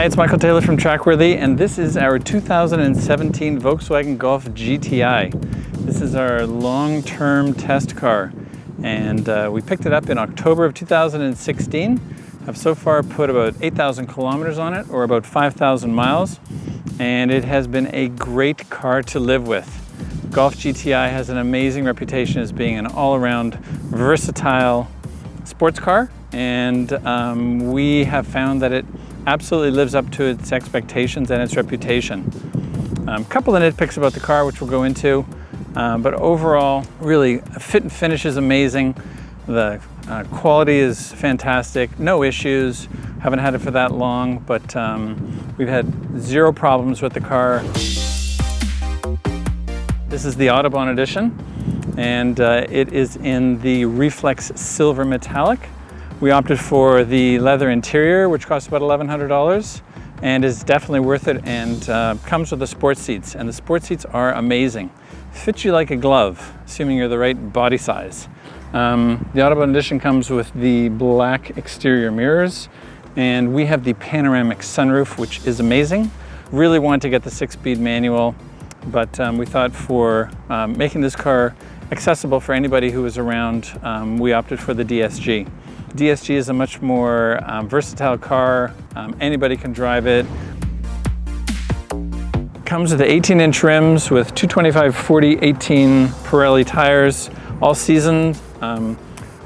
Hi, it's Michael Taylor from TrackWorthy, and this is our 2017 Volkswagen Golf GTI. This is our long-term test car, and we picked it up in October of 2016. I've so far put about 8,000 kilometers on it, or about 5,000 miles, and it has been a great car to live with. Golf GTI has an amazing reputation as being an all-around versatile sports car, and we have found that it absolutely lives up to its expectations and its reputation. A couple of nitpicks about the car, which we'll go into, but overall, really, fit and finish is amazing. The quality is fantastic, no issues. Haven't had it for that long, but we've had zero problems with the car. This is the Autobahn edition, and it is in the Reflex Silver Metallic. We opted for the leather interior, which costs about $1,100 and is definitely worth it, and comes with the sports seats. And the sports seats are amazing. Fits you like a glove, assuming you're the right body size. The Autobahn edition comes with the black exterior mirrors, and we have the panoramic sunroof, which is amazing. Really wanted to get the 6-speed manual, but we thought for making this car accessible for anybody who was around, we opted for the DSG. DSG is a much more versatile car. Anybody can drive it. Comes with the 18-inch rims with 225, 40, 18 Pirelli tires, all season.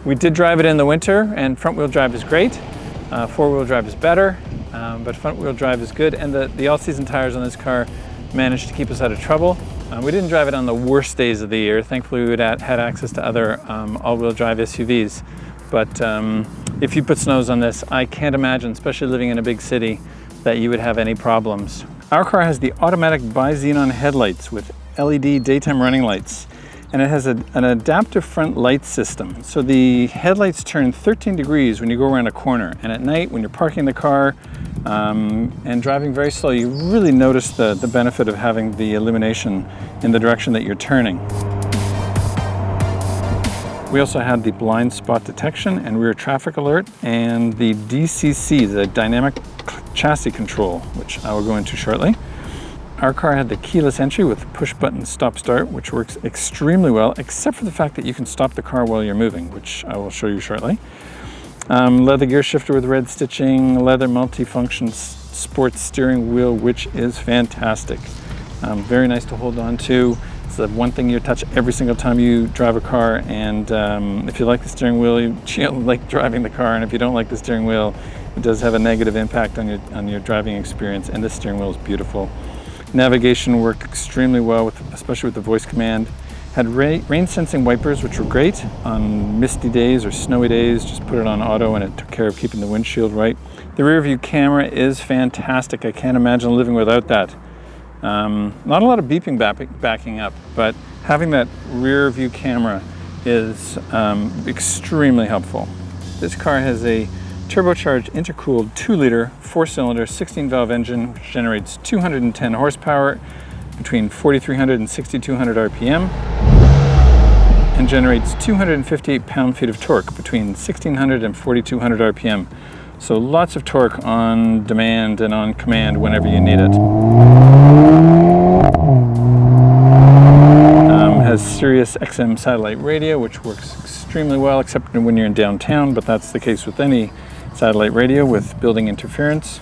We did drive it in the winter, and front-wheel drive is great. Four-wheel drive is better, but front-wheel drive is good. And the all-season tires on this car managed to keep us out of trouble. We didn't drive it on the worst days of the year. Thankfully, we had access to other all-wheel drive SUVs. But if you put snows on this, I can't imagine, especially living in a big city, that you would have any problems. Our car has the automatic bi-xenon headlights with LED daytime running lights, and it has an adaptive front light system. So the headlights turn 13 degrees when you go around a corner, and at night when you're parking the car and driving very slow, you really notice the benefit of having the illumination in the direction that you're turning. We also had the blind spot detection and rear traffic alert, and the DCC, the dynamic chassis control, which I will go into shortly. Our car had the keyless entry with push button stop start, which works extremely well, except for the fact that you can stop the car while you're moving, which I will show you shortly. Leather gear shifter with red stitching, leather multi-function sports steering wheel, which is fantastic. Very nice to hold on to. It's the one thing you touch every single time you drive a car, and if you like the steering wheel, you like driving the car, and if you don't like the steering wheel, it does have a negative impact on your driving experience, and this steering wheel is beautiful. Navigation worked extremely well, especially with the voice command. Had rain sensing wipers, which were great on misty days or snowy days. Just put it on auto and it took care of keeping the windshield right. The rear view camera is fantastic. I can't imagine living without that. Not a lot of beeping backing up, but having that rear view camera is extremely helpful. This car has a turbocharged intercooled 2-liter 4-cylinder 16-valve engine, which generates 210 horsepower between 4,300 and 6,200 RPM and generates 258 pound-feet of torque between 1,600 and 4,200 RPM. So lots of torque on demand and on command whenever you need it. Has Sirius XM satellite radio, which works extremely well, except when you're in downtown, but that's the case with any satellite radio with building interference.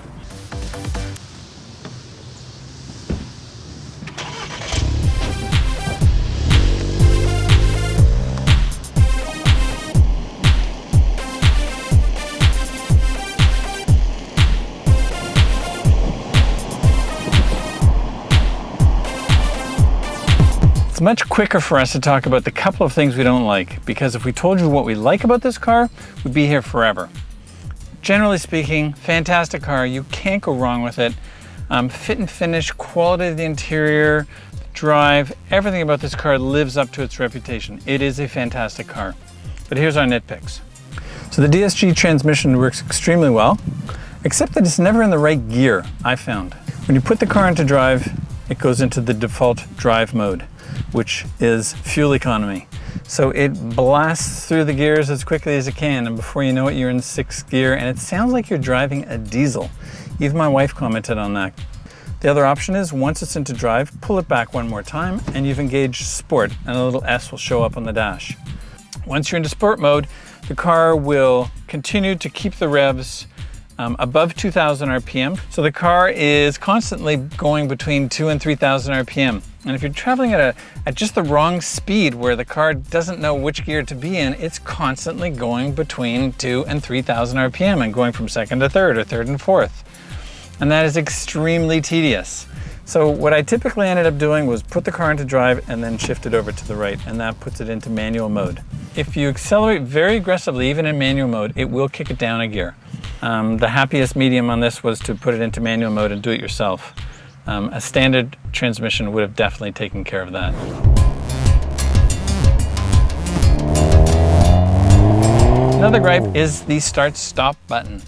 It's much quicker for us to talk about the couple of things we don't like, because if we told you what we like about this car, we'd be here forever. Generally speaking, fantastic car. You can't go wrong with it. Fit and finish, quality of the interior, drive, everything about this car lives up to its reputation. It is a fantastic car. But here's our nitpicks. So the DSG transmission works extremely well, except that it's never in the right gear, I found. When you put the car into drive, it goes into the default drive mode, which is fuel economy. So it blasts through the gears as quickly as it can, and before you know it, you're in 6th gear, and it sounds like you're driving a diesel. Even my wife commented on that. The other option is, once it's into drive, pull it back one more time and you've engaged sport, and a little S will show up on the dash. Once you're into sport mode, the car will continue to keep the revs above 2,000 RPM. So the car is constantly going between 2,000 and 3,000 RPM. And if you're traveling at just the wrong speed where the car doesn't know which gear to be in, it's constantly going between 2,000 and 3,000 RPM and going from second to third or third and fourth. And that is extremely tedious. So what I typically ended up doing was put the car into drive and then shift it over to the right, and that puts it into manual mode. If you accelerate very aggressively, even in manual mode, it will kick it down a gear. The happiest medium on this was to put it into manual mode and do it yourself. A standard transmission would have definitely taken care of that. Another gripe is the start-stop button.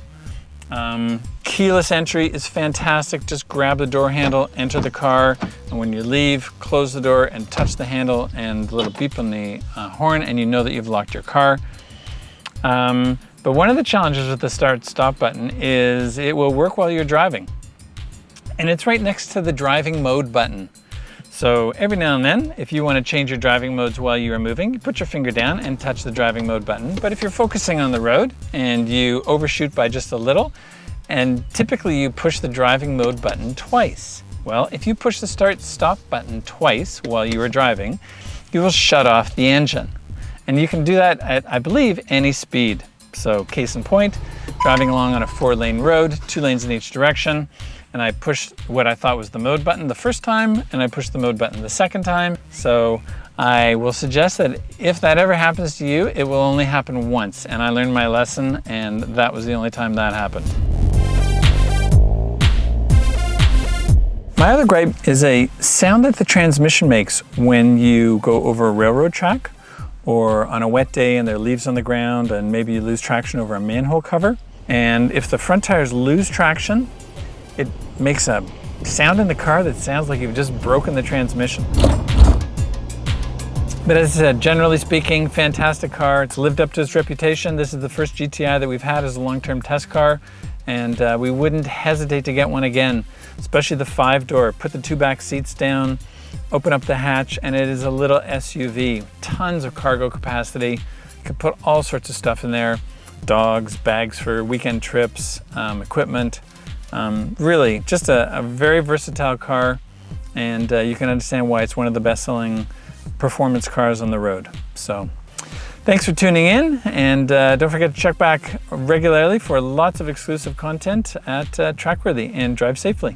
Keyless entry is fantastic. Just grab the door handle, enter the car, and when you leave, close the door and touch the handle and the little beep on the horn, and you know that you've locked your car. But one of the challenges with the start-stop button is it will work while you're driving. And it's right next to the driving mode button. So every now and then, if you want to change your driving modes while you are moving, you put your finger down and touch the driving mode button. But if you're focusing on the road and you overshoot by just a little, and typically you push the driving mode button twice. Well, if you push the start-stop button twice while you are driving, you will shut off the engine. And you can do that at, I believe, any speed. So case in point, driving along on a 4-lane road, 2 lanes in each direction, and I pushed what I thought was the mode button the first time, and I pushed the mode button the second time. So I will suggest that if that ever happens to you, it will only happen once. And I learned my lesson, and that was the only time that happened. My other gripe is a sound that the transmission makes when you go over a railroad track or on a wet day and there are leaves on the ground and maybe you lose traction over a manhole cover. And if the front tires lose traction, it makes a sound in the car that sounds like you've just broken the transmission. But as I said, generally speaking, fantastic car. It's lived up to its reputation. This is the first GTI that we've had as a long-term test car, and we wouldn't hesitate to get one again, especially the 5-door. Put the 2 back seats down, open up the hatch, and it is a little SUV. Tons of cargo capacity. You can put all sorts of stuff in there. Dogs, bags for weekend trips, equipment. Really, just a very versatile car, and you can understand why it's one of the best-selling performance cars on the road. So thanks for tuning in, and don't forget to check back regularly for lots of exclusive content at TrackWorthy, and drive safely.